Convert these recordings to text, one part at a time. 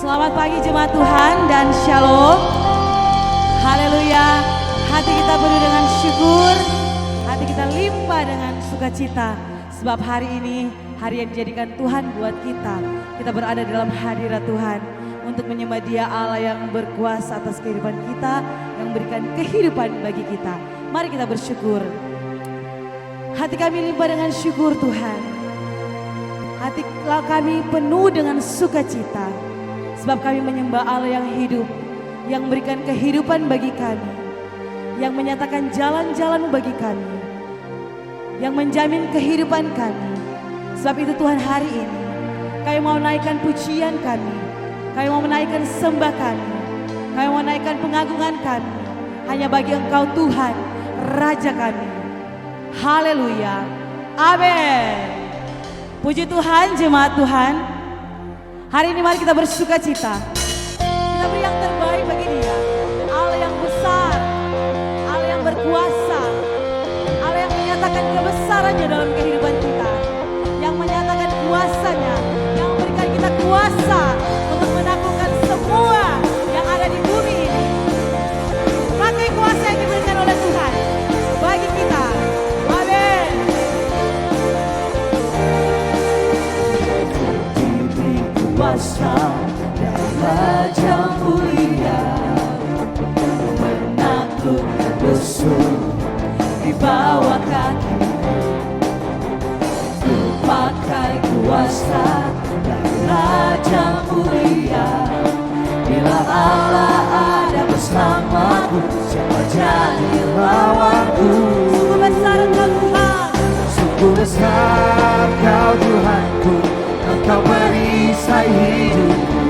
Selamat pagi jemaat Tuhan dan Shalom. Haleluya. Hati kita penuh dengan syukur, hati kita limpah dengan sukacita. Sebab hari ini hari yang dijadikan Tuhan buat kita. Kita berada dalam hadirat Tuhan untuk menyembah Dia, Allah yang berkuasa atas kehidupan kita, yang memberikan kehidupan bagi kita. Mari kita bersyukur. Hati kami limpah dengan syukur Tuhan. Hati kami penuh dengan sukacita. Sebab kami menyembah Allah yang hidup, yang memberikan kehidupan bagi kami, yang menyatakan jalan-jalan bagi kami, yang menjamin kehidupan kami. Sebab itu Tuhan, hari ini kami mau naikkan pujian kami, kami mau menaikkan sembah kami, kami mau menaikkan pengagungan kami hanya bagi Engkau Tuhan, Raja kami. Haleluya, amin. Puji Tuhan, jemaat Tuhan. Hari ini mari kita bersuka cita. Kita beri yang terbaik bagi Dia. Allah yang besar, Allah yang berkuasa, Allah yang menyatakan kebesarannya dalam kehidupan kita, yang menyatakan kuasanya, yang memberikan kita kuasa untuk menaklukkan semua yang ada di bumi ini. Pakai kuasa yang diberikan oleh Tuhan bagi kita. Amin. Kuasa dari Raja mulia, menaklukkan musuh di bawah kaki. Ku pakai kuasa dari Raja mulia. Bila Allah ada bersamaku, siapa jadi lawanku? Sungguh besar Engkau Tuhan, Sungguh besar Kau Tuhanku. Engkau perisai hidupku,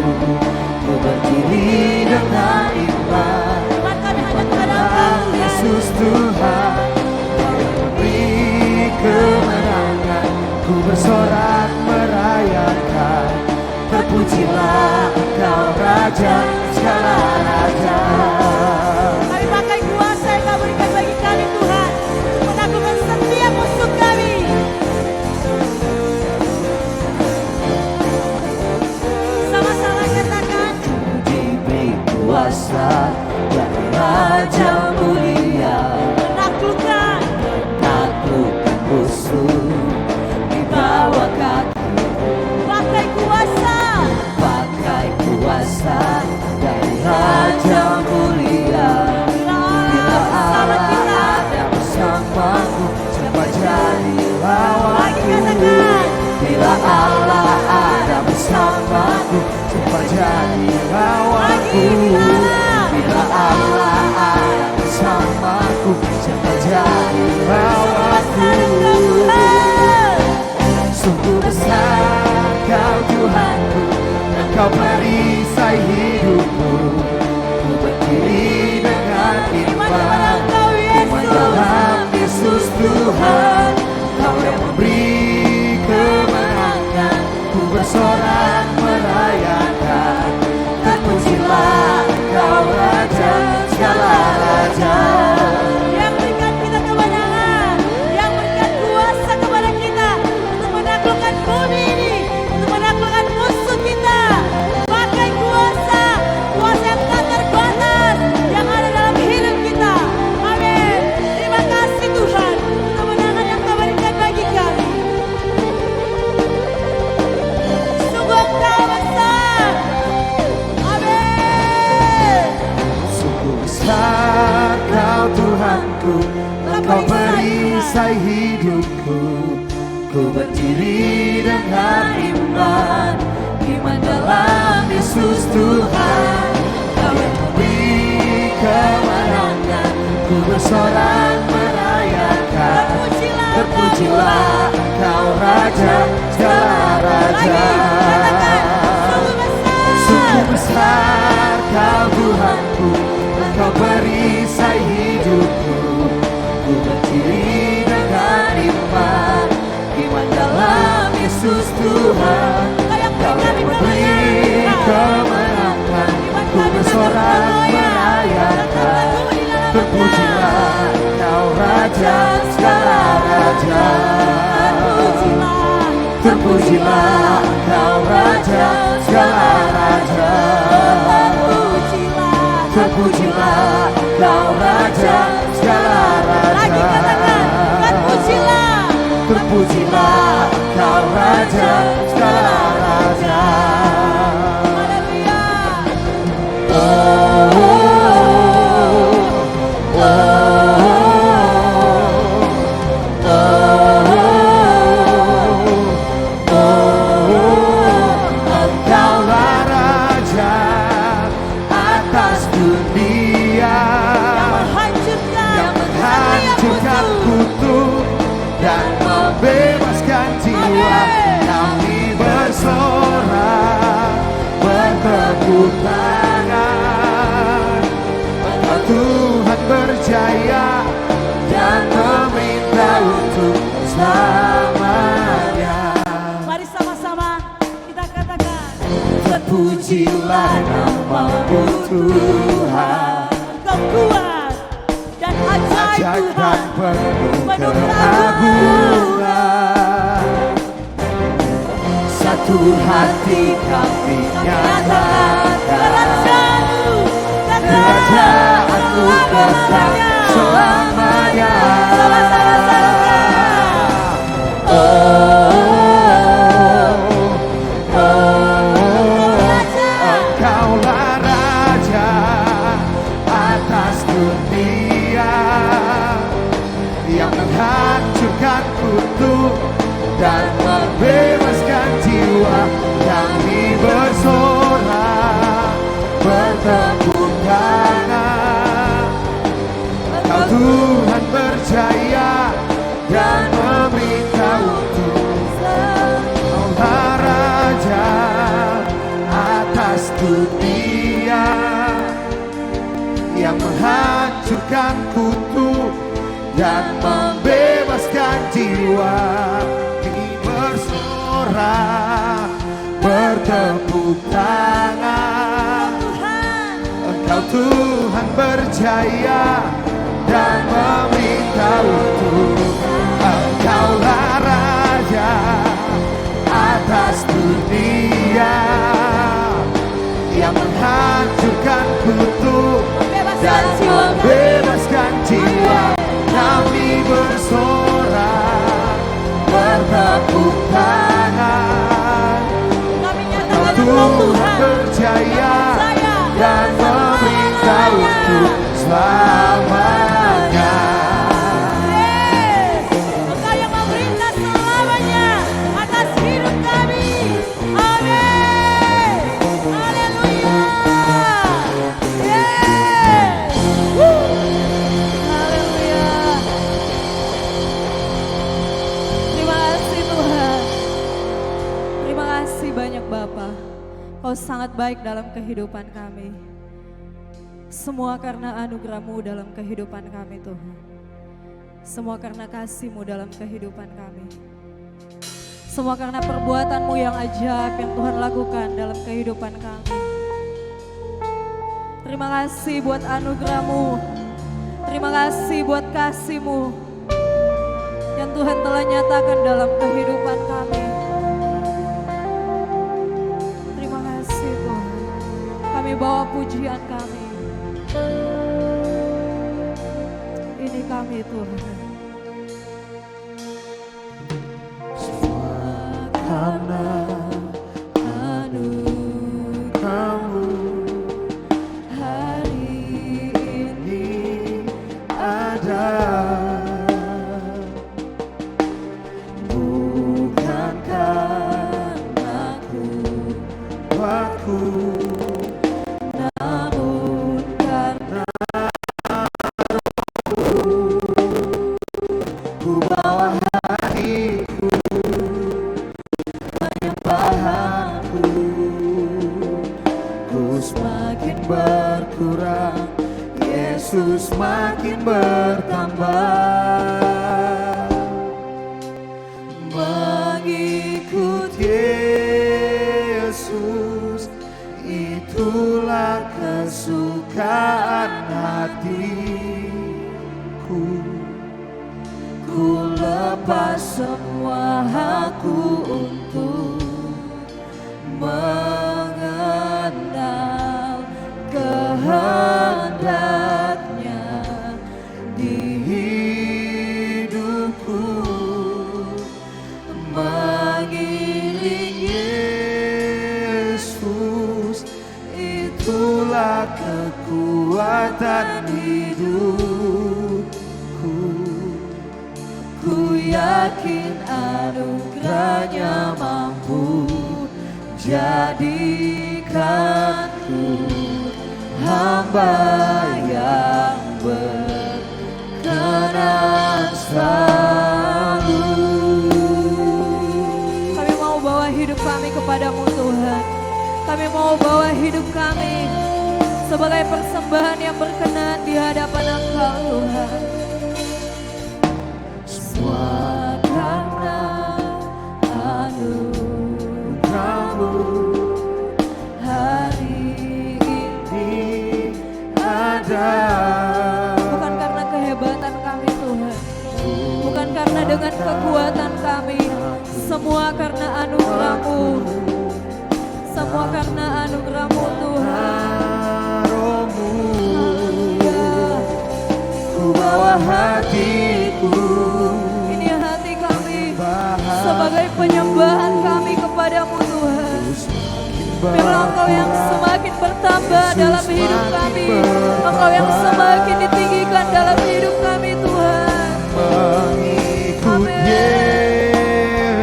ku berdiri dengan iman. iman kami hanya kepada Engkau Tuhan. Yesus Tuhan, Kau yang memberi kemenangan, ku bersorak merayakan. Terpujilah Engkau Raja segala raja. Kami pakai kuasa yang Kau berikan bagi kami Tuhan, menaklukkan setiap musuh kami. Sama-sama katakan, Diberi kuasa dari Raja mulia, menaklukkan musuh di bawah kaki. pakai kuasa. Pakai kuasa dari Raja mulia. Bila Allah ada bersamaku, siapa jadi lawanku? Bila Allah ada bersamaku, siapa jadi lawanku? Bila Allah ada bersamaku, siapa jadi lawanku? Sungguh besar Kau Tuhanku, Engkau perisai hidupku, ku berdiri dengan iman. Iman dalam Yesus Tuhan, Kau yang memberi kemenangan, ku bersorak merayakan. Terpujilah Engkau Raja segala raja. Yang berikan kita kemenangan, yang berikan kuasa kepada kita untuk menaklukkan bumi ini, untuk menaklukkan musuh kita. Pakai kuasa, kuasa yang tak terbatas yang ada dalam hidup kita. Amin. Terima kasih Tuhan untuk kemenangan yang Kau berikan bagi kami. Sungguh Engkau besar. Amin. Sungguh besar Kau Tuhanku, Engkau perisai hidupku, ku berdiri dengan iman. Iman dalam Yesus Tuhan, Kau yang memberi kemenangan, ku bersorak merayakan. Terpujilah Engkau Raja segala raja. Sungguh besar Kau Tuhanku, Engkau perisai hidupku, ku berdiri dengan iman. Iman dalam Yesus Tuhan, Kau yang memberi kemenangan, ku bersorak merayakan. Terpujilah Kau Raja segala raja. Terpujilah Kau Raja segala raja. bertepuk tangan. Engkau Tuhan berjaya dan meminta untuk selamanya. Mari sama-sama kita katakan, terpujilah namamu Tuhan. Engkau kuat dan ajaib Tuhan, penuh penuh keagungan. Satu hati kami nyatakan, kerajaanmu kekal selamanya. Engkaulah Raja atas dunia yang menghancurkan kutuk dan membebaskan jiwa. Kami bersorak bertepuk tangan. Engkau Tuhan berjaya dan meminta untuk Engkaulah Raja atas dunia yang menghancurkan kutuk dan membebaskan jiwa. Kini bersorak bertepuk tangan. Engkau Tuhan berjaya dan meminta untuk Engkaulah Raja atas dunia yang menghancurkan kutuk dan membebaskan jiwa. Kami bersorak bertepuk tangan. Engkau Tuhan berjaya dan meminta untuk selamanya. Engkau yang memerintah selamanya atas hidup kami. Amin. Haleluya. Yes. Haleluya. Terima kasih Tuhan. Terima kasih banyak Bapa. Kau sangat baik dalam kehidupan kami. Semua karena anugerah-Mu dalam kehidupan kami Tuhan. Semua karena kasih-Mu dalam kehidupan kami. Semua karena perbuatan-Mu yang ajaib yang Tuhan lakukan dalam kehidupan kami. Terima kasih buat anugerah-Mu. Terima kasih buat kasih-Mu yang Tuhan telah nyatakan dalam kehidupan kami. Terima kasih Tuhan. Kami bawa pujian kami. Ini kami Tuhan. Karena anugerah-Mu Hari ini ada, bukan karena kuatku, namun karena ku bawa hatiku, penyembahanku, ku semakin berkurang, Yesus makin bertambah. Mengikut Yesus itulah kesukaan hatiku. Ku lepas semua hakku untuk mengenal kehendaknya di hidupku. Mengiring Yesus itulah kekuatan hidupku. Ku yakin anugerahnya mampu jadikanku hamba yang berkenan selalu. kami mau bawa hidup kami kepadamu Tuhan. Kami mau bawa hidup kami sebagai persembahan yang berkenan di hadapan Engkau Tuhan. Semua karena anugerah-Mu hari ini ada. Bukan karena kehebatan kami Tuhan, bukan karena dengan kekuatan kami, semua karena anugerah-Mu. Semua karena anugerah-Mu Tuhan. Ku bawa hatiku, ini hati kami sebagai penyembahan kami kepadamu Tuhan. Biarlah Engkau yang semakin bertambah dalam hidup kami, Engkau yang semakin ditinggikan dalam hidup kami Tuhan. Amin.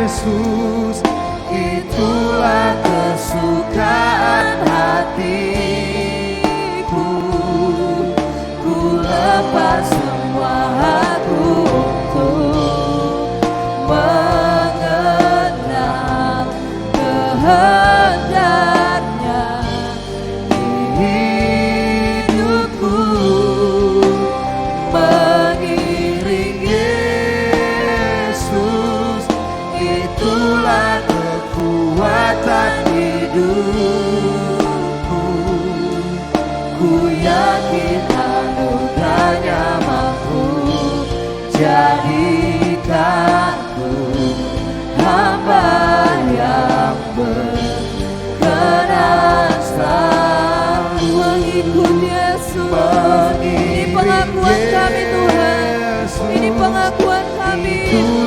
Yesus, itulah kesukaan hatiku. Ku lepas semua aku untuk mengenal kehendaknya di hidupku. Mengiring Yesus, itulah kekuatan hidupku. Ku yakin anugerahnya mampu jadikanku hamba yang berkenan selalu mengikut Yesus. Ini pengakuan kami Tuhan, ini pengakuan kami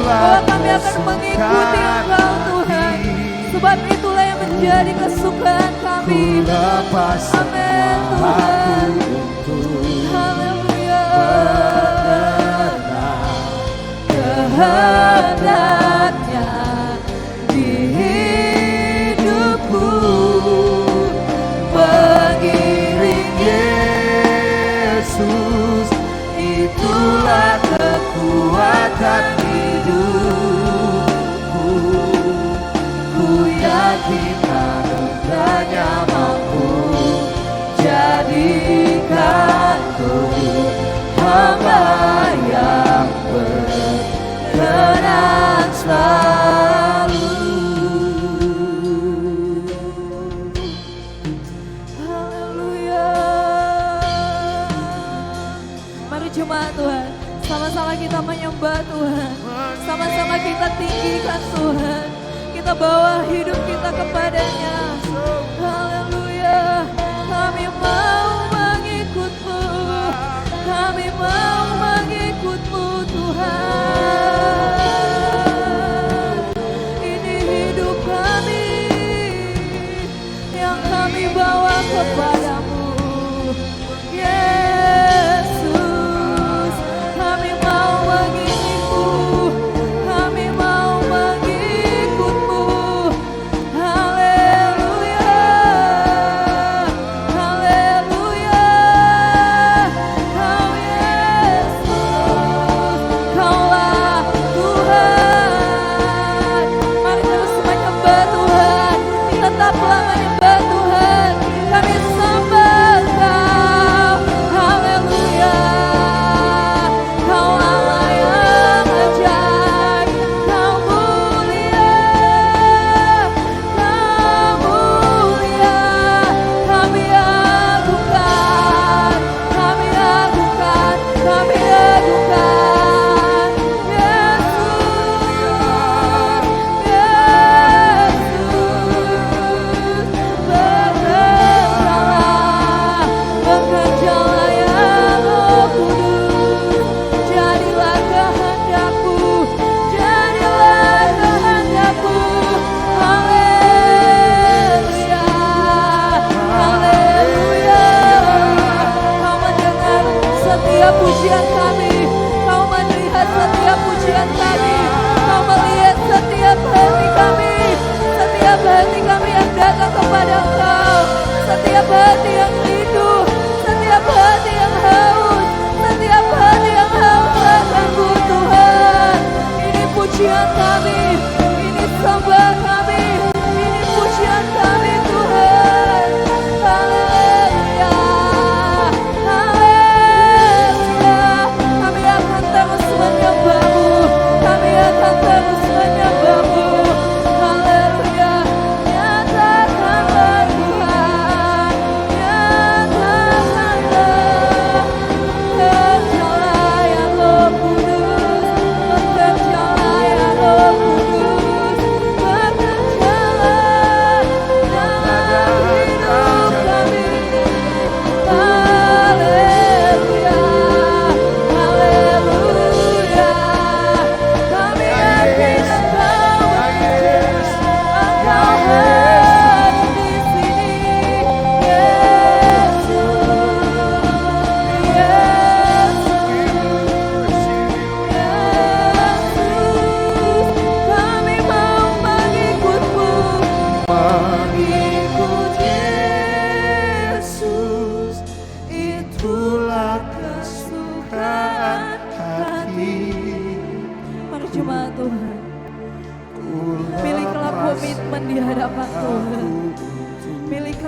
bahwa kami akan mengikuti Engkau Tuhan. Sebab itulah yang menjadi kesukaan kami. Amin Tuhan. Haleluya. Kehendaknya di hidupku. Mengiring Yesus, itulah kekuatan hidupku. Ku yakin anugerahnya mampu jadikanku hamba yang berkenan selalu. Haleluya. Mari jemaat Tuhan, sama-sama kita menyembah Tuhan, sama-sama kita tinggikan Tuhan. Kita bawa hidup kita kepadanya. Haleluya. Kami mau mengikut-Mu, kami mau mengikut-Mu Tuhan. Ini hidup kami yang kami bawa kepadamu Yesus. Kami mau mengikut-Mu, kami mau mengikut-Mu. Haleluya, haleluya. Kau Yesus, Kaulah Tuhan. Mari terus menyembah Tuhan, tetaplah menyembah Tuhan. Kami sembah Kau. Haleluya. Kau Allah yang ajaib, Kau mulia, Kau mulia. Kami agungkan, kami agungkan, kami agungkan Yesus, Yesus.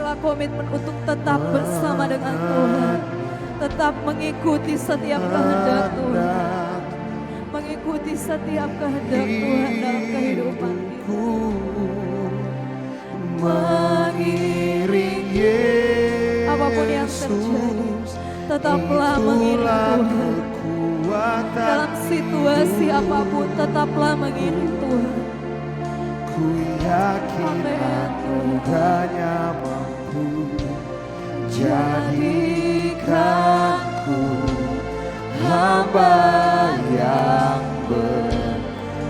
adalah komitmen untuk tetap bersama dengan Tuhan, tetap mengikuti setiap kehendak Tuhan, mengikuti setiap kehendak Tuhan dalam kehidupan kita. Mengiring Yesus, Apapun yang terjadi, tetaplah mengiring Tuhan. Dalam situasi apapun, tetaplah mengiring Tuhan. Ku yakin Amin. anugerahnya mampu jadikanku hamba yang berkenan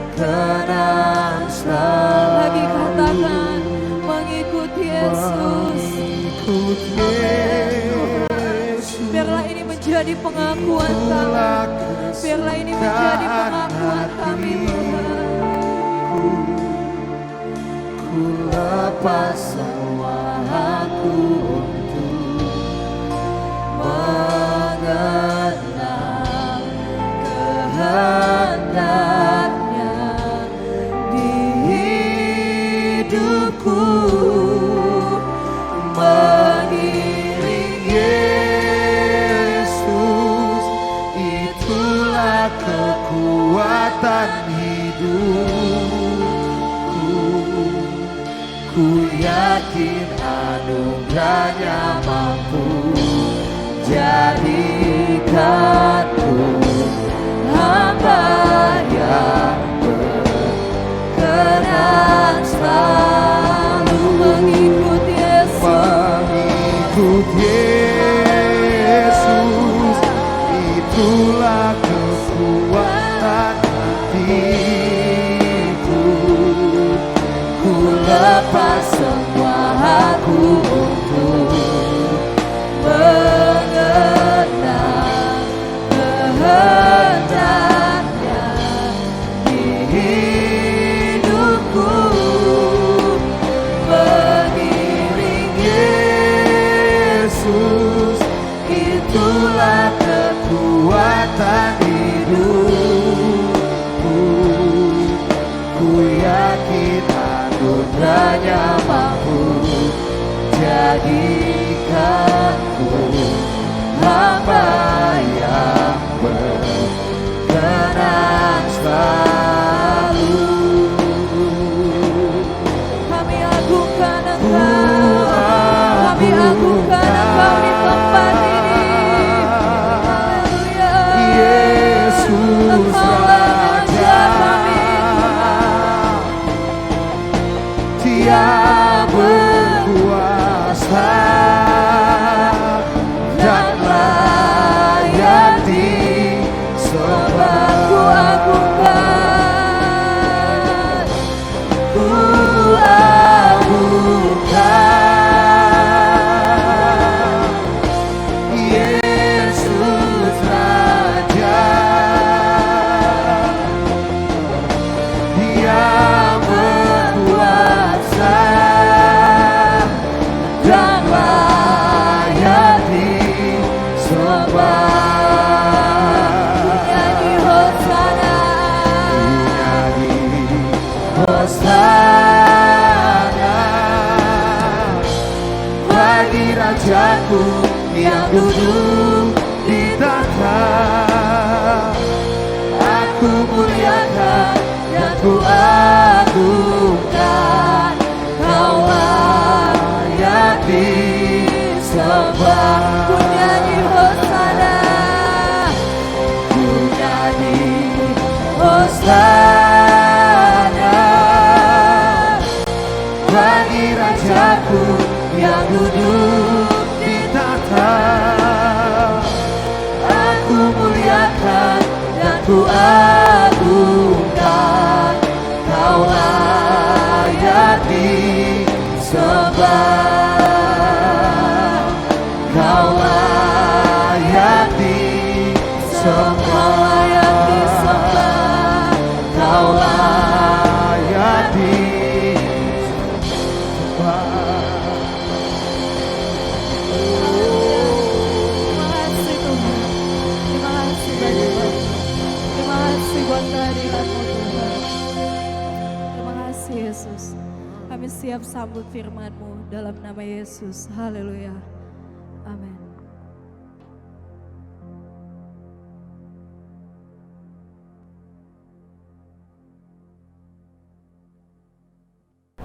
selalu. Lagi katakan mengikuti Yesus. Mengikut Yesus. Biarlah ini menjadi pengakuan kami. Biarlah ini menjadi pengakuan kami Tuhan. Ku lepas semua aku untuk mengenal kehendaknya di hidupku. Mengiring Yesus, itulah kekuatan hidupku. Ku yakin anugerahnya mampu jadikanku hamba yang berkenan selalu. Mengikut Yesus, itulah kekuatan hatiku. Ku lepas semua aku untuk mengenal kehendaknya di hidupku. Mengiring Yesus, itulah kekuatan hidupku. Ku yakin anugerahnya mampu jadikanku hamba yang berkenan selalu. Kami agungkan Engkau, kami agungkan Engkau di tempat ini. Haleluya. Yesus Engkaulah Raja kami, Dia berkuasa dan layak disembah. Ku agungkan, Ku agungkan Yesus Raja. Dia berkuasa dan layak disembah. nyanyi Hosana. Nyanyi Hosana bagi Rajaku yang duduk di tahta. Aku muliakan dan ku agungkan, Kau layak disembah. Ku nyanyi Hosana, Ku nyanyi Hosana bagi Rajaku yang duduk di tahta. Aku muliakan dan ku agungkan, Kau layak disembah. Kau layak disembah. Kau layak disembah. terima kasih Tuhan. Terima kasih banyak Tuhan. Terima kasih buat kehadiran-Mu Tuhan. Terima kasih Yesus. Kami siap sambut firman-Mu dalam nama Yesus. Haleluya. Amin.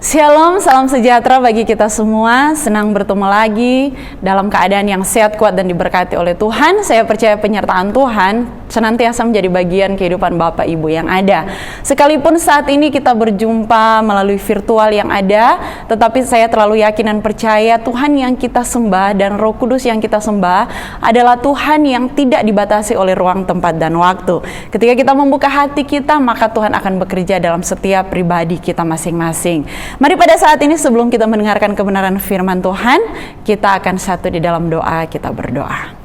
Shalom, salam sejahtera bagi kita semua. Senang bertemu lagi dalam keadaan yang sehat, kuat, dan diberkati oleh Tuhan. Saya percaya penyertaan Tuhan senantiasa menjadi bagian kehidupan Bapak Ibu yang ada. Sekalipun saat ini kita berjumpa melalui virtual yang ada, tetapi saya terlalu yakin dan percaya Tuhan yang kita sembah dan Roh Kudus yang kita sembah adalah Tuhan yang tidak dibatasi oleh ruang, tempat, dan waktu. Ketika kita membuka hati kita, maka Tuhan akan bekerja dalam setiap pribadi kita masing-masing. Mari pada saat ini sebelum kita mendengarkan kebenaran firman Tuhan, kita akan satu di dalam doa, kita berdoa.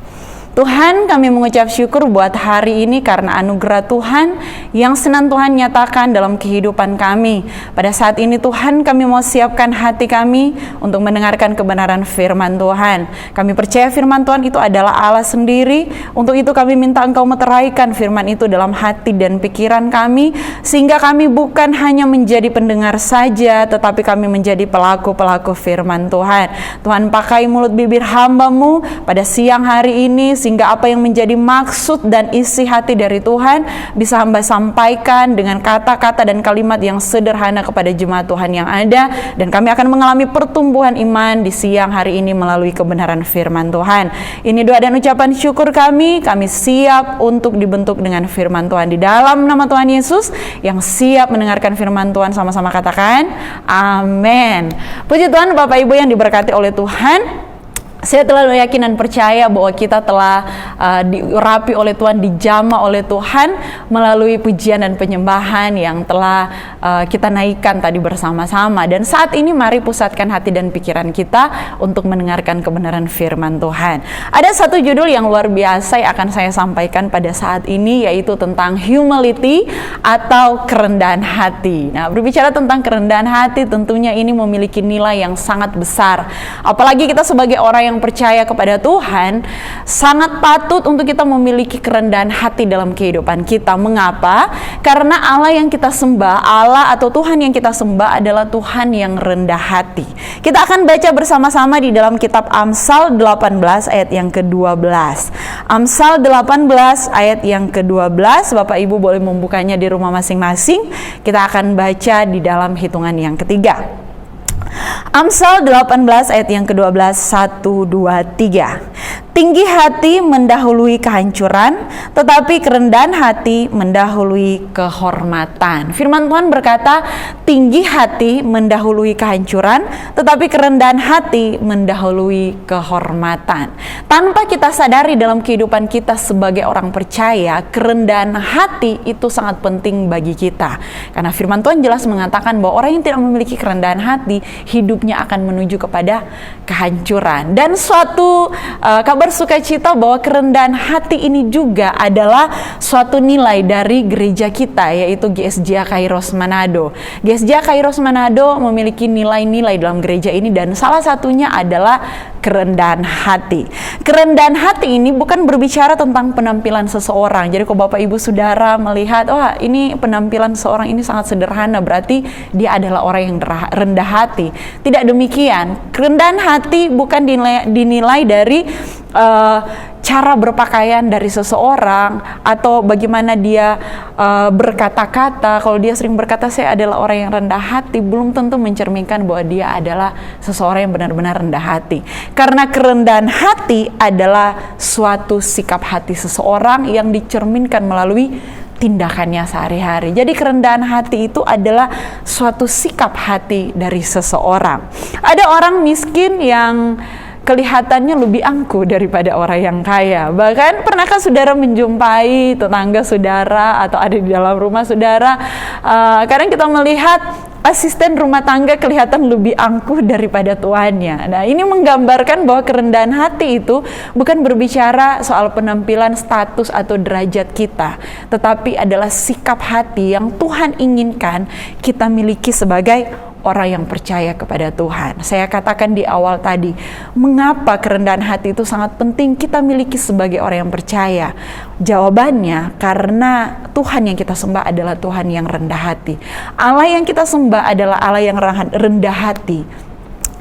Tuhan, kami mengucap syukur buat hari ini karena anugerah Tuhan yang senang Tuhan nyatakan dalam kehidupan kami. Pada saat ini Tuhan, kami mau siapkan hati kami untuk mendengarkan kebenaran firman Tuhan. Kami percaya firman Tuhan itu adalah Allah sendiri. Untuk itu kami minta Engkau meteraikan firman itu dalam hati dan pikiran kami, sehingga kami bukan hanya menjadi pendengar saja, tetapi kami menjadi pelaku-pelaku firman Tuhan. Tuhan, pakai mulut bibir hamba-Mu pada siang hari ini, sehingga apa yang menjadi maksud dan isi hati dari Tuhan bisa hamba sampaikan dengan kata-kata dan kalimat yang sederhana kepada jemaat Tuhan yang ada, dan kami akan mengalami pertumbuhan iman di siang hari ini melalui kebenaran firman Tuhan. Ini doa dan ucapan syukur kami siap untuk dibentuk dengan firman Tuhan di dalam nama Tuhan Yesus. Yang siap mendengarkan firman Tuhan sama-sama katakan amin. Puji Tuhan, Bapak Ibu yang diberkati oleh Tuhan. Saya telah yakin dan percaya bahwa kita telah diurapi oleh Tuhan, dijamah oleh Tuhan melalui pujian dan penyembahan yang telah kita naikkan tadi bersama-sama. Dan saat ini mari pusatkan hati dan pikiran kita untuk mendengarkan kebenaran firman Tuhan. Ada satu judul yang luar biasa yang akan saya sampaikan pada saat ini, yaitu tentang humility atau kerendahan hati. Nah, berbicara tentang kerendahan hati, tentunya ini memiliki nilai yang sangat besar. Apalagi kita sebagai orang yang percaya kepada Tuhan, sangat patut untuk kita memiliki kerendahan hati dalam kehidupan kita. Mengapa? Karena Allah yang kita sembah, Allah atau Tuhan yang kita sembah adalah Tuhan yang rendah hati. Kita akan baca bersama-sama di dalam kitab Amsal 18 ayat yang ke-12. Amsal 18 ayat yang ke-12, Bapak Ibu boleh membukanya di rumah masing-masing. Kita akan baca di dalam hitungan yang ketiga. Amsal 18 ayat yang ke-12, 1, 2, 3. Tinggi hati mendahului kehancuran, tetapi kerendahan hati mendahului kehormatan. Firman Tuhan berkata, tinggi hati mendahului kehancuran, tetapi kerendahan hati mendahului kehormatan. Tanpa kita sadari dalam kehidupan kita sebagai orang percaya, kerendahan hati itu sangat penting bagi kita. Karena firman Tuhan jelas mengatakan bahwa orang yang tidak memiliki kerendahan hati, hidupnya akan menuju kepada kehancuran. Dan suatu kabar sukacita bahwa kerendahan hati ini juga adalah suatu nilai dari gereja kita, yaitu GSJ Kairos Manado. GSJ Kairos Manado memiliki nilai-nilai dalam gereja ini, dan salah satunya adalah kerendahan hati. Kerendahan hati ini bukan berbicara tentang penampilan seseorang. Jadi kalau Bapak Ibu Saudara melihat, wah ini penampilan seorang ini sangat sederhana, berarti dia adalah orang yang rendah hati. Tidak demikian. Kerendahan hati bukan dinilai dari cara berpakaian dari seseorang atau bagaimana dia berkata-kata. Kalau dia sering berkata saya adalah orang yang rendah hati, belum tentu mencerminkan bahwa dia adalah seseorang yang benar-benar rendah hati. Karena kerendahan hati adalah suatu sikap hati seseorang yang dicerminkan melalui tindakannya sehari-hari. Jadi kerendahan hati itu adalah suatu sikap hati dari seseorang. Ada orang miskin yang kelihatannya lebih angkuh daripada orang yang kaya. Bahkan pernahkah saudara menjumpai tetangga saudara atau ada di dalam rumah saudara, kadang kita melihat asisten rumah tangga kelihatan lebih angkuh daripada tuannya. Nah, ini menggambarkan bahwa kerendahan hati itu bukan berbicara soal penampilan, status atau derajat kita, tetapi adalah sikap hati yang Tuhan inginkan kita miliki sebagai orang yang percaya kepada Tuhan. Saya katakan di awal tadi, mengapa kerendahan hati itu sangat penting kita miliki sebagai orang yang percaya? Jawabannya karena Tuhan yang kita sembah adalah Tuhan yang rendah hati. Allah yang kita sembah adalah Allah yang rendah hati.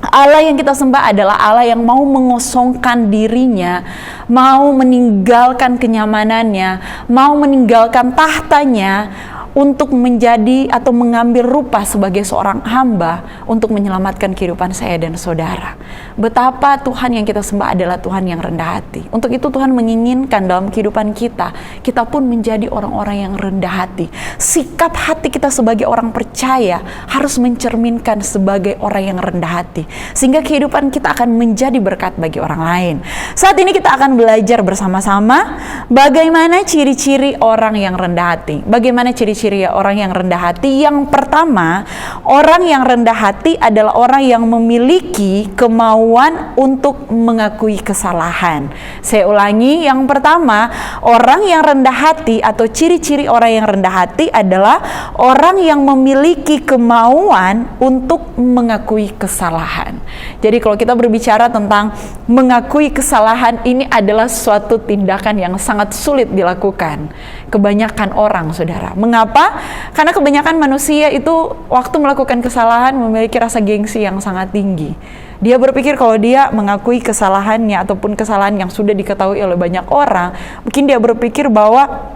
Allah yang kita sembah adalah Allah yang mau mengosongkan dirinya, mau meninggalkan kenyamanannya, mau meninggalkan tahtanya untuk menjadi atau mengambil rupa sebagai seorang hamba untuk menyelamatkan kehidupan saya dan saudara. Betapa Tuhan yang kita sembah adalah Tuhan yang rendah hati. Untuk itu Tuhan menginginkan dalam kehidupan kita pun menjadi orang-orang yang rendah hati. Sikap hati kita sebagai orang percaya harus mencerminkan sebagai orang yang rendah hati. Sehingga kehidupan kita akan menjadi berkat bagi orang lain. Saat ini kita akan belajar bersama-sama bagaimana ciri-ciri orang yang rendah hati. Bagaimana ciri-ciri orang yang rendah hati? Yang pertama, orang yang rendah hati adalah orang yang memiliki kemauan untuk mengakui kesalahan. Saya ulangi, yang pertama, orang yang rendah hati atau ciri-ciri orang yang rendah hati adalah orang yang memiliki kemauan untuk mengakui kesalahan. Jadi kalau kita berbicara tentang mengakui kesalahan, ini adalah suatu tindakan yang sangat sulit dilakukan kebanyakan orang, saudara. Mengapa? Karena kebanyakan manusia itu waktu melakukan kesalahan memiliki rasa gengsi yang sangat tinggi. Dia berpikir kalau dia mengakui kesalahannya ataupun kesalahan yang sudah diketahui oleh banyak orang, mungkin dia berpikir bahwa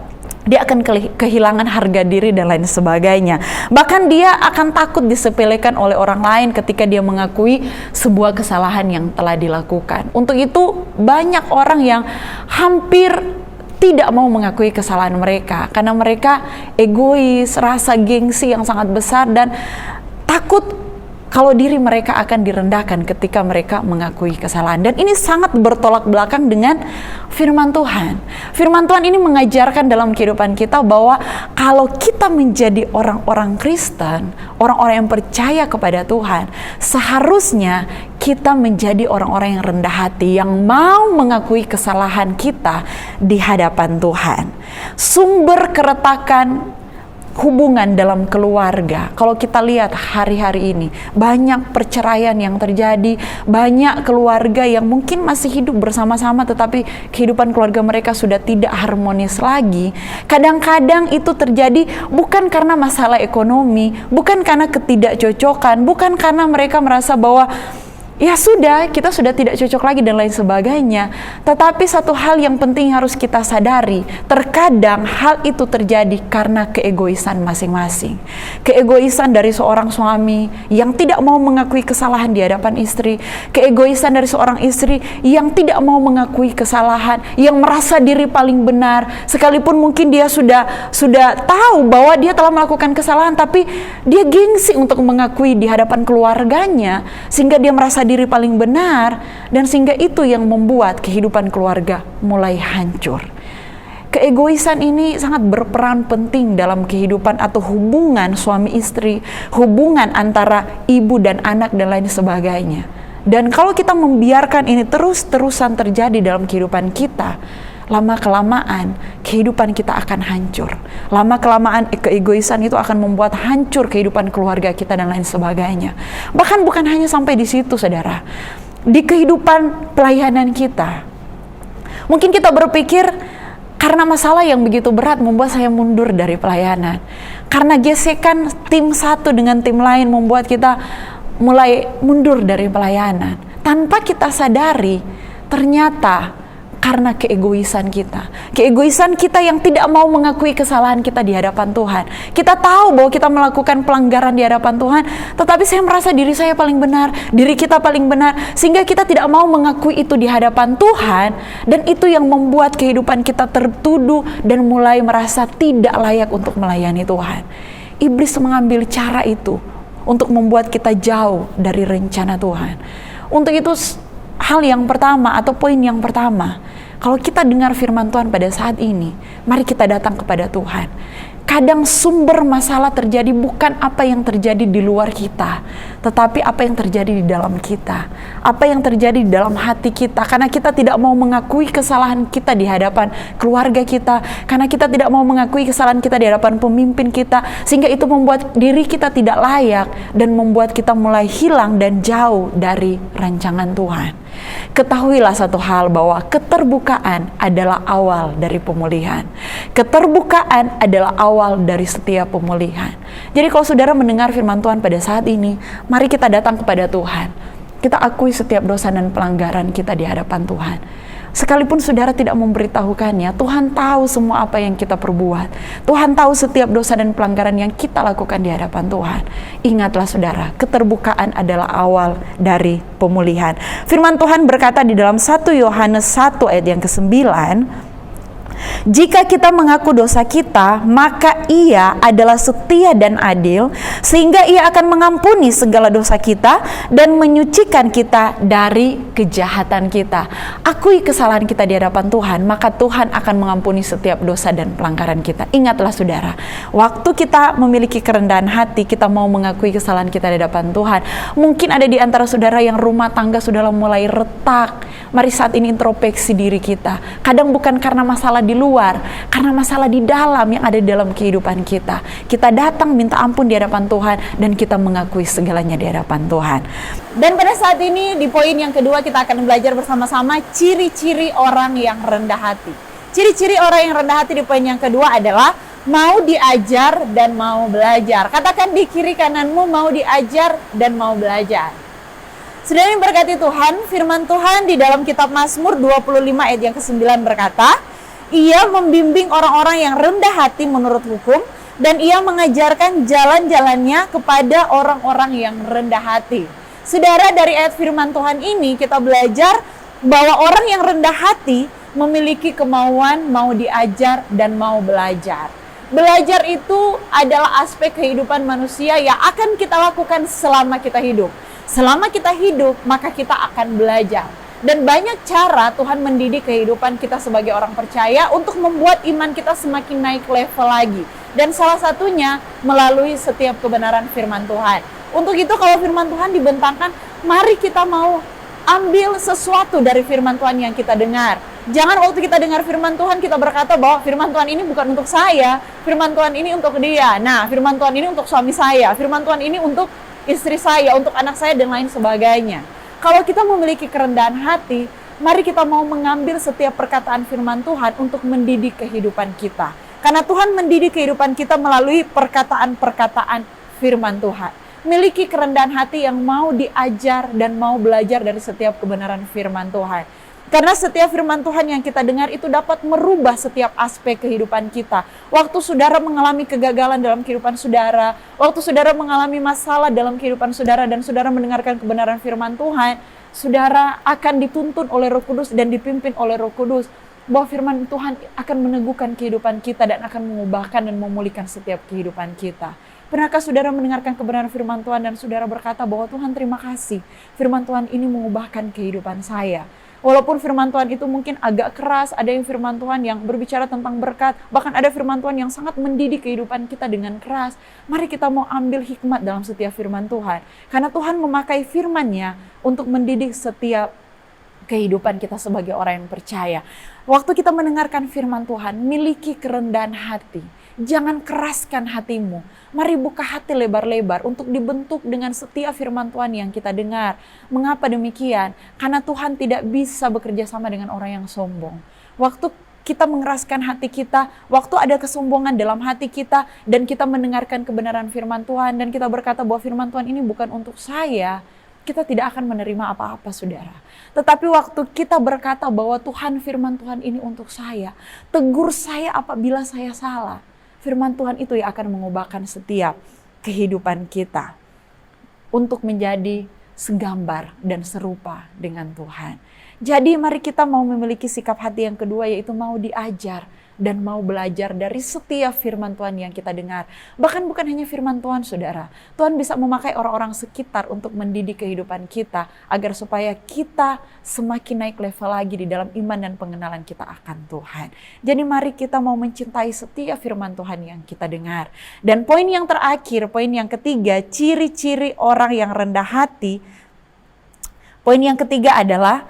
dia akan kehilangan harga diri dan lain sebagainya. Bahkan dia akan takut disepelekan oleh orang lain ketika dia mengakui sebuah kesalahan yang telah dilakukan. Untuk itu banyak orang yang hampir tidak mau mengakui kesalahan mereka karena mereka egois, rasa gengsi yang sangat besar, dan takut kalau diri mereka akan direndahkan ketika mereka mengakui kesalahan. Dan ini sangat bertolak belakang dengan firman Tuhan. Firman Tuhan ini mengajarkan dalam kehidupan kita bahwa kalau kita menjadi orang-orang Kristen, orang-orang yang percaya kepada Tuhan, seharusnya kita menjadi orang-orang yang rendah hati, yang mau mengakui kesalahan kita di hadapan Tuhan. Sumber keretakan hubungan dalam keluarga, kalau kita lihat hari-hari ini banyak perceraian yang terjadi, banyak keluarga yang mungkin masih hidup bersama-sama tetapi kehidupan keluarga mereka sudah tidak harmonis lagi. Kadang-kadang itu terjadi bukan karena masalah ekonomi, bukan karena ketidakcocokan, bukan karena mereka merasa bahwa ya sudah, kita sudah tidak cocok lagi dan lain sebagainya. Tetapi satu hal yang penting harus kita sadari, terkadang hal itu terjadi karena keegoisan masing-masing. Keegoisan dari seorang suami yang tidak mau mengakui kesalahan di hadapan istri, keegoisan dari seorang istri yang tidak mau mengakui kesalahan, yang merasa diri paling benar, sekalipun mungkin dia sudah tahu bahwa dia telah melakukan kesalahan, tapi dia gengsi untuk mengakui di hadapan keluarganya, sehingga dia merasa diri paling benar, dan sehingga itu yang membuat kehidupan keluarga mulai hancur. Keegoisan ini sangat berperan penting dalam kehidupan atau hubungan suami istri, hubungan antara ibu dan anak dan lain sebagainya. Dan kalau kita membiarkan ini terus-terusan terjadi dalam kehidupan kita, lama-kelamaan kehidupan kita akan hancur. Lama-kelamaan keegoisan itu akan membuat hancur kehidupan keluarga kita dan lain sebagainya. Bahkan bukan hanya sampai di situ, saudara. Di kehidupan pelayanan kita, mungkin kita berpikir karena masalah yang begitu berat membuat saya mundur dari pelayanan. Karena gesekan tim satu dengan tim lain membuat kita mulai mundur dari pelayanan. Tanpa kita sadari, ternyata karena keegoisan kita. Keegoisan kita yang tidak mau mengakui kesalahan kita di hadapan Tuhan. Kita tahu bahwa kita melakukan pelanggaran di hadapan Tuhan, tetapi saya merasa diri saya paling benar, diri kita paling benar, sehingga kita tidak mau mengakui itu di hadapan Tuhan, dan itu yang membuat kehidupan kita tertuduh dan mulai merasa tidak layak untuk melayani Tuhan. Iblis mengambil cara itu untuk membuat kita jauh dari rencana Tuhan. Untuk itu hal yang pertama atau poin yang pertama, kalau kita dengar firman Tuhan pada saat ini, mari kita datang kepada Tuhan. Kadang sumber masalah terjadi bukan apa yang terjadi di luar kita, tetapi apa yang terjadi di dalam kita, apa yang terjadi di dalam hati kita, karena kita tidak mau mengakui kesalahan kita di hadapan keluarga kita, karena kita tidak mau mengakui kesalahan kita di hadapan pemimpin kita, sehingga itu membuat diri kita tidak layak dan membuat kita mulai hilang dan jauh dari rancangan Tuhan. Ketahuilah satu hal, bahwa keterbukaan adalah awal dari pemulihan. Keterbukaan adalah awal dari setiap pemulihan. Jadi kalau saudara mendengar firman Tuhan pada saat ini, mari kita datang kepada Tuhan. Kita akui setiap dosa dan pelanggaran kita di hadapan Tuhan. Sekalipun saudara tidak memberitahukannya, Tuhan tahu semua apa yang kita perbuat. Tuhan tahu setiap dosa dan pelanggaran yang kita lakukan di hadapan Tuhan. Ingatlah saudara, keterbukaan adalah awal dari pemulihan. Firman Tuhan berkata di dalam 1 Yohanes 1 ayat yang ke-9, jika kita mengaku dosa kita, maka Ia adalah setia dan adil, sehingga Ia akan mengampuni segala dosa kita dan menyucikan kita dari kejahatan kita. Akui kesalahan kita di hadapan Tuhan, maka Tuhan akan mengampuni setiap dosa dan pelanggaran kita. Ingatlah saudara, waktu kita memiliki kerendahan hati, kita mau mengakui kesalahan kita di hadapan Tuhan. Mungkin ada di antara saudara yang rumah tangga sudah mulai retak. Mari saat ini introspeksi diri kita. Kadang bukan karena masalah di luar, karena masalah di dalam yang ada di dalam kehidupan kita. Kita datang minta ampun di hadapan Tuhan dan kita mengakui segalanya di hadapan Tuhan. Dan pada saat ini di poin yang kedua kita akan belajar bersama-sama ciri-ciri orang yang rendah hati. Ciri-ciri orang yang rendah hati di poin yang kedua adalah mau diajar dan mau belajar. Katakan di kiri kananmu, mau diajar dan mau belajar. Saudara yang berkati Tuhan, firman Tuhan di dalam kitab Mazmur 25 ayat yang ke-9 berkata, Ia membimbing orang-orang yang rendah hati menurut hukum, dan Ia mengajarkan jalan-jalannya kepada orang-orang yang rendah hati. Saudara, dari ayat firman Tuhan ini kita belajar bahwa orang yang rendah hati memiliki kemauan mau diajar dan mau belajar. Belajar itu adalah aspek kehidupan manusia yang akan kita lakukan selama kita hidup. Selama kita hidup, maka kita akan belajar. Dan banyak cara Tuhan mendidik kehidupan kita sebagai orang percaya untuk membuat iman kita semakin naik level lagi. Dan salah satunya melalui setiap kebenaran firman Tuhan. Untuk itu kalau firman Tuhan dibentangkan, mari kita mau ambil sesuatu dari firman Tuhan yang kita dengar. Jangan waktu kita dengar firman Tuhan kita berkata bahwa firman Tuhan ini bukan untuk saya, firman Tuhan ini untuk dia. Nah, firman Tuhan ini untuk suami saya, firman Tuhan ini untuk istri saya, untuk anak saya, dan lain sebagainya. Kalau kita memiliki kerendahan hati, mari kita mau mengambil setiap perkataan firman Tuhan untuk mendidik kehidupan kita. Karena Tuhan mendidik kehidupan kita melalui perkataan-perkataan firman Tuhan. Miliki kerendahan hati yang mau diajar dan mau belajar dari setiap kebenaran firman Tuhan. Karena setiap firman Tuhan yang kita dengar itu dapat merubah setiap aspek kehidupan kita. Waktu saudara mengalami kegagalan dalam kehidupan saudara, waktu saudara mengalami masalah dalam kehidupan saudara dan saudara mendengarkan kebenaran firman Tuhan, saudara akan dituntun oleh Roh Kudus dan dipimpin oleh Roh Kudus. Bahwa firman Tuhan akan meneguhkan kehidupan kita dan akan mengubahkan dan memulihkan setiap kehidupan kita. Pernahkah saudara mendengarkan kebenaran firman Tuhan dan saudara berkata bahwa Tuhan terima kasih, firman Tuhan ini mengubahkan kehidupan saya. Walaupun firman Tuhan itu mungkin agak keras, ada yang firman Tuhan yang berbicara tentang berkat, bahkan ada firman Tuhan yang sangat mendidik kehidupan kita dengan keras. Mari kita mau ambil hikmat dalam setiap firman Tuhan. Karena Tuhan memakai firman-Nya untuk mendidik setiap kehidupan kita sebagai orang yang percaya. Waktu kita mendengarkan firman Tuhan, miliki kerendahan hati. Jangan keraskan hatimu. Mari buka hati lebar-lebar untuk dibentuk dengan setiap firman Tuhan yang kita dengar. Mengapa demikian? Karena Tuhan tidak bisa bekerja sama dengan orang yang sombong. Waktu kita mengeraskan hati kita, waktu ada kesombongan dalam hati kita, dan kita mendengarkan kebenaran firman Tuhan, dan kita berkata bahwa firman Tuhan ini bukan untuk saya, kita tidak akan menerima apa-apa, saudara. Tetapi waktu kita berkata bahwa Tuhan, firman Tuhan ini untuk saya, tegur saya apabila saya salah, firman Tuhan itu yang akan mengubahkan setiap kehidupan kita untuk menjadi segambar dan serupa dengan Tuhan. Jadi mari kita mau memiliki sikap hati yang kedua, yaitu mau diajar dan mau belajar dari setiap firman Tuhan yang kita dengar. Bahkan bukan hanya firman Tuhan, saudara. Tuhan bisa memakai orang-orang sekitar untuk mendidik kehidupan kita agar supaya kita semakin naik level lagi di dalam iman dan pengenalan kita akan Tuhan. Jadi mari kita mau mencintai setiap firman Tuhan yang kita dengar. Dan poin yang terakhir, poin yang ketiga, ciri-ciri orang yang rendah hati. Poin yang ketiga adalah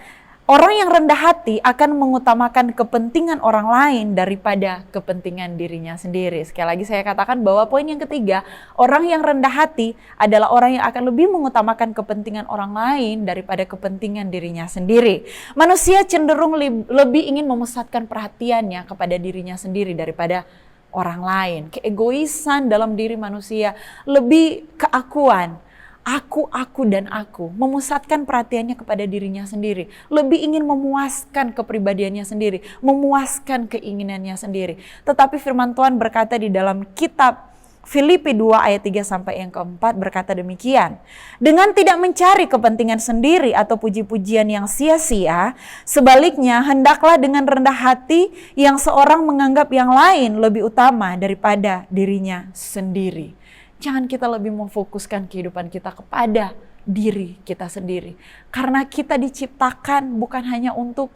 orang yang rendah hati akan mengutamakan kepentingan orang lain daripada kepentingan dirinya sendiri. Sekali lagi saya katakan bahwa poin yang ketiga, orang yang rendah hati adalah orang yang akan lebih mengutamakan kepentingan orang lain daripada kepentingan dirinya sendiri. Manusia cenderung lebih ingin memusatkan perhatiannya kepada dirinya sendiri daripada orang lain. Keegoisan dalam diri manusia, lebih keakuan. Aku dan aku, memusatkan perhatiannya kepada dirinya sendiri, lebih ingin memuaskan kepribadiannya sendiri, memuaskan keinginannya sendiri. Tetapi firman Tuhan berkata di dalam kitab Filipi 2 ayat 3 sampai yang keempat berkata demikian. Dengan tidak mencari kepentingan sendiri atau puji-pujian yang sia-sia, sebaliknya hendaklah dengan rendah hati yang seorang menganggap yang lain lebih utama daripada dirinya sendiri. Jangan kita lebih memfokuskan kehidupan kita kepada diri kita sendiri. Karena kita diciptakan bukan hanya untuk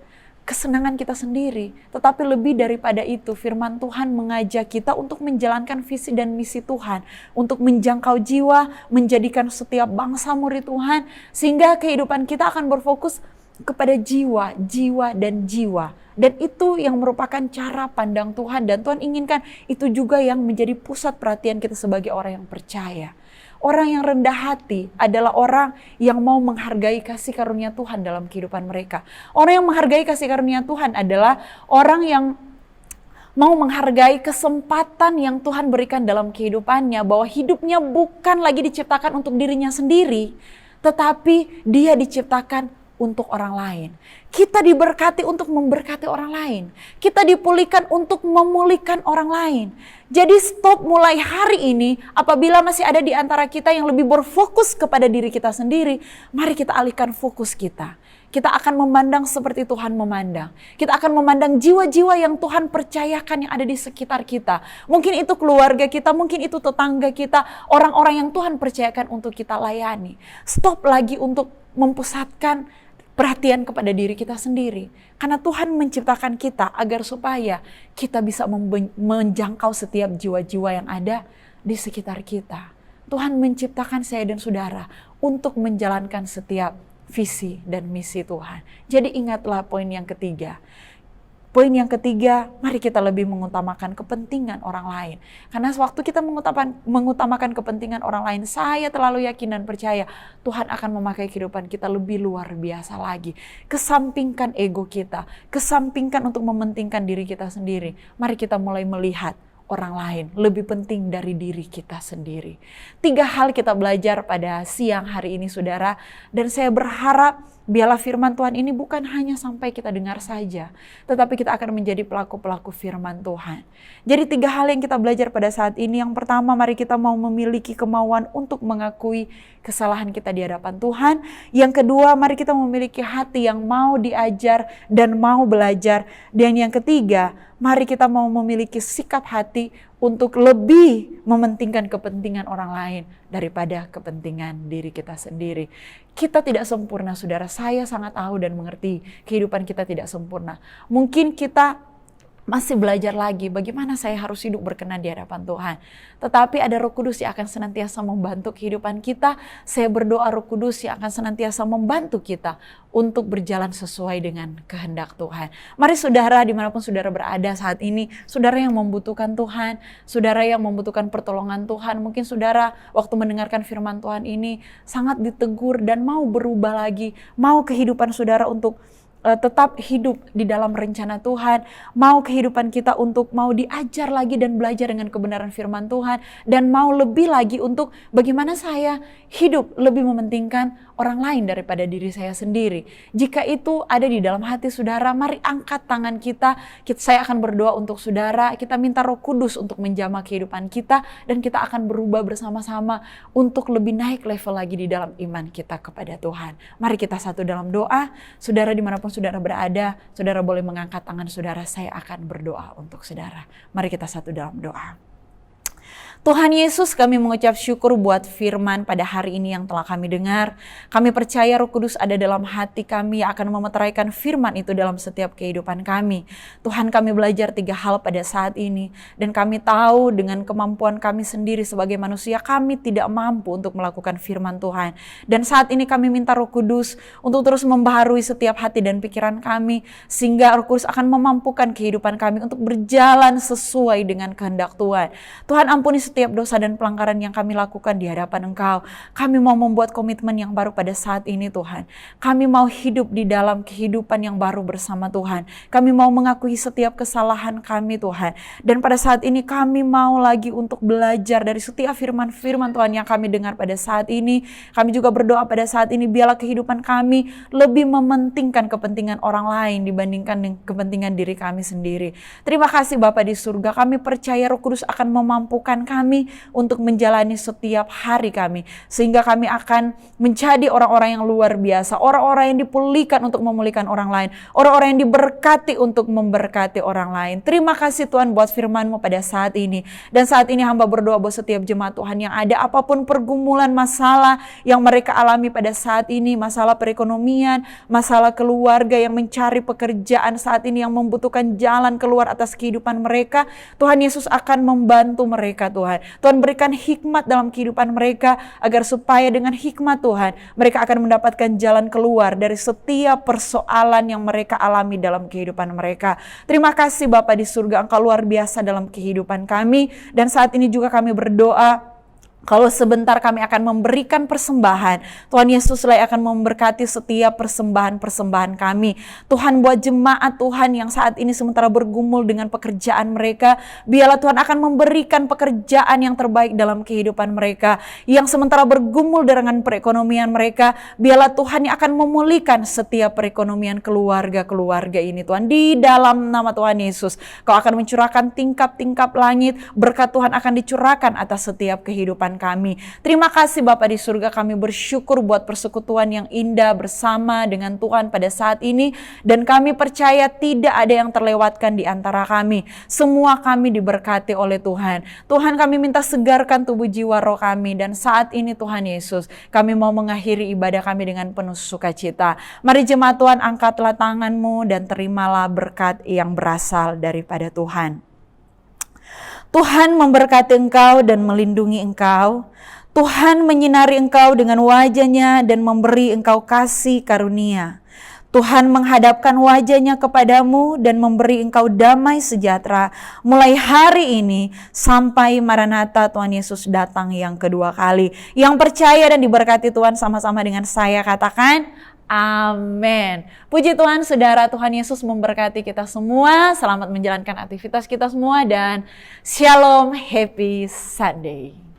kesenangan kita sendiri, tetapi lebih daripada itu, firman Tuhan mengajak kita untuk menjalankan visi dan misi Tuhan, untuk menjangkau jiwa, menjadikan setiap bangsa murid Tuhan, sehingga kehidupan kita akan berfokus kepada jiwa, dan jiwa. Dan itu yang merupakan cara pandang Tuhan, dan Tuhan inginkan itu juga yang menjadi pusat perhatian kita sebagai orang yang percaya. Orang yang rendah hati adalah orang yang mau menghargai kasih karunia Tuhan dalam kehidupan mereka. Orang yang menghargai kasih karunia Tuhan adalah orang yang mau menghargai kesempatan yang Tuhan berikan dalam kehidupannya, bahwa hidupnya bukan lagi diciptakan untuk dirinya sendiri, tetapi dia diciptakan untuk orang lain. Kita diberkati untuk memberkati orang lain. Kita dipulihkan untuk memulihkan orang lain. Jadi stop mulai hari ini, apabila masih ada di antara kita yang lebih berfokus kepada diri kita sendiri, mari kita alihkan fokus kita. Kita akan memandang seperti Tuhan memandang. Kita akan memandang jiwa-jiwa yang Tuhan percayakan yang ada di sekitar kita. Mungkin itu keluarga kita, mungkin itu tetangga kita, orang-orang yang Tuhan percayakan untuk kita layani. Stop lagi untuk mempusatkan perhatian kepada diri kita sendiri. Karena Tuhan menciptakan kita agar supaya kita bisa menjangkau setiap jiwa-jiwa yang ada di sekitar kita. Tuhan menciptakan saya dan saudara untuk menjalankan setiap visi dan misi Tuhan. Jadi ingatlah poin yang ketiga. Poin yang ketiga, mari kita lebih mengutamakan kepentingan orang lain. Karena waktu kita mengutamakan kepentingan orang lain, saya terlalu yakin dan percaya Tuhan akan memakai kehidupan kita lebih luar biasa lagi. Kesampingkan ego kita, kesampingkan untuk mementingkan diri kita sendiri. Mari kita mulai melihat orang lain lebih penting dari diri kita sendiri. 3 hal kita belajar pada siang hari ini, saudara. Dan saya berharap biarlah firman Tuhan ini bukan hanya sampai kita dengar saja, tetapi kita akan menjadi pelaku-pelaku firman Tuhan. Jadi 3 hal yang kita belajar pada saat ini. Yang pertama, mari kita mau memiliki kemauan untuk mengakui kesalahan kita di hadapan Tuhan. Yang kedua, mari kita memiliki hati yang mau diajar dan mau belajar. Dan yang ketiga, mari kita mau memiliki sikap hati untuk lebih mementingkan kepentingan orang lain daripada kepentingan diri kita sendiri. Kita tidak sempurna, saudara. Saya sangat tahu dan mengerti kehidupan kita tidak sempurna. Mungkin kita masih belajar lagi bagaimana saya harus hidup berkenan di hadapan Tuhan. Tetapi ada Roh Kudus yang akan senantiasa membantu kehidupan kita. Saya berdoa Roh Kudus yang akan senantiasa membantu kita untuk berjalan sesuai dengan kehendak Tuhan. Mari saudara, dimanapun saudara berada saat ini, saudara yang membutuhkan Tuhan, saudara yang membutuhkan pertolongan Tuhan, mungkin saudara waktu mendengarkan firman Tuhan ini sangat ditegur dan mau berubah lagi, mau kehidupan saudara untuk tetap hidup di dalam rencana Tuhan, mau kehidupan kita untuk mau diajar lagi dan belajar dengan kebenaran firman Tuhan, dan mau lebih lagi untuk bagaimana saya hidup lebih mementingkan orang lain daripada diri saya sendiri. Jika itu ada di dalam hati saudara, mari angkat tangan kita. Saya akan berdoa untuk saudara, kita minta Roh Kudus untuk menjamah kehidupan kita, dan kita akan berubah bersama-sama untuk lebih naik level lagi di dalam iman kita kepada Tuhan. Mari kita satu dalam doa. Saudara, dimanapun saudara berada, saudara boleh mengangkat tangan saudara, saya akan berdoa untuk saudara. Mari kita satu dalam doa. Tuhan Yesus, kami mengucap syukur buat firman pada hari ini yang telah kami dengar. Kami percaya Roh Kudus ada dalam hati kami yang akan memeteraikan firman itu dalam setiap kehidupan kami. Tuhan, kami belajar 3 hal pada saat ini. Dan kami tahu dengan kemampuan kami sendiri sebagai manusia, kami tidak mampu untuk melakukan firman Tuhan. Dan saat ini kami minta Roh Kudus untuk terus membaharui setiap hati dan pikiran kami, sehingga Roh Kudus akan memampukan kehidupan kami untuk berjalan sesuai dengan kehendak Tuhan. Tuhan, ampuni setiap dosa dan pelanggaran yang kami lakukan di hadapan Engkau. Kami mau membuat komitmen yang baru pada saat ini Tuhan. Kami mau hidup di dalam kehidupan yang baru bersama Tuhan. Kami mau mengakui setiap kesalahan kami Tuhan. Dan pada saat ini kami mau lagi untuk belajar dari setiap firman-firman Tuhan yang kami dengar pada saat ini. Kami juga berdoa pada saat ini, biarlah kehidupan kami lebih mementingkan kepentingan orang lain dibandingkan dengan kepentingan diri kami sendiri. Terima kasih Bapa di surga, kami percaya Roh Kudus akan memampukan kami untuk menjalani setiap hari kami, sehingga kami akan menjadi orang-orang yang luar biasa, orang-orang yang dipulihkan untuk memulihkan orang lain, orang-orang yang diberkati untuk memberkati orang lain. Terima kasih Tuhan buat firman-Mu pada saat ini. Dan saat ini hamba berdoa buat setiap jemaat Tuhan yang ada apapun pergumulan masalah yang mereka alami pada saat ini, masalah perekonomian, masalah keluarga yang mencari pekerjaan saat ini, yang membutuhkan jalan keluar atas kehidupan mereka, Tuhan Yesus akan membantu mereka Tuhan. Tuhan berikan hikmat dalam kehidupan mereka, agar supaya dengan hikmat Tuhan, mereka akan mendapatkan jalan keluar dari setiap persoalan yang mereka alami dalam kehidupan mereka. Terima kasih Bapa di surga, Engkau luar biasa dalam kehidupan kami. Dan saat ini juga kami berdoa, kalau sebentar kami akan memberikan persembahan, Tuhan Yesuslah akan memberkati setiap persembahan-persembahan kami. Tuhan, buat jemaat Tuhan yang saat ini sementara bergumul dengan pekerjaan mereka, biarlah Tuhan akan memberikan pekerjaan yang terbaik dalam kehidupan mereka. Yang sementara bergumul dengan perekonomian mereka, biarlah Tuhan yang akan memulihkan setiap perekonomian keluarga-keluarga ini Tuhan. Di dalam nama Tuhan Yesus, Kau akan mencurahkan tingkap-tingkap langit, berkat Tuhan akan dicurahkan atas setiap kehidupan kami. Terima kasih Bapa di surga, kami bersyukur buat persekutuan yang indah bersama dengan Tuhan pada saat ini, dan kami percaya tidak ada yang terlewatkan di antara kami. Semua kami diberkati oleh Tuhan. Tuhan, kami minta segarkan tubuh jiwa roh kami, dan saat ini Tuhan Yesus, kami mau mengakhiri ibadah kami dengan penuh sukacita. Mari jemaat Tuhan, angkatlah tangan-Mu dan terimalah berkat yang berasal daripada Tuhan. Tuhan memberkati engkau dan melindungi engkau. Tuhan menyinari engkau dengan wajah-Nya dan memberi engkau kasih karunia. Tuhan menghadapkan wajah-Nya kepadamu dan memberi engkau damai sejahtera mulai hari ini sampai Maranatha Tuhan Yesus datang yang kedua kali. Yang percaya dan diberkati Tuhan sama-sama dengan saya katakan amin. Puji Tuhan saudara, Tuhan Yesus memberkati kita semua. Selamat menjalankan aktivitas kita semua dan shalom, happy Sunday.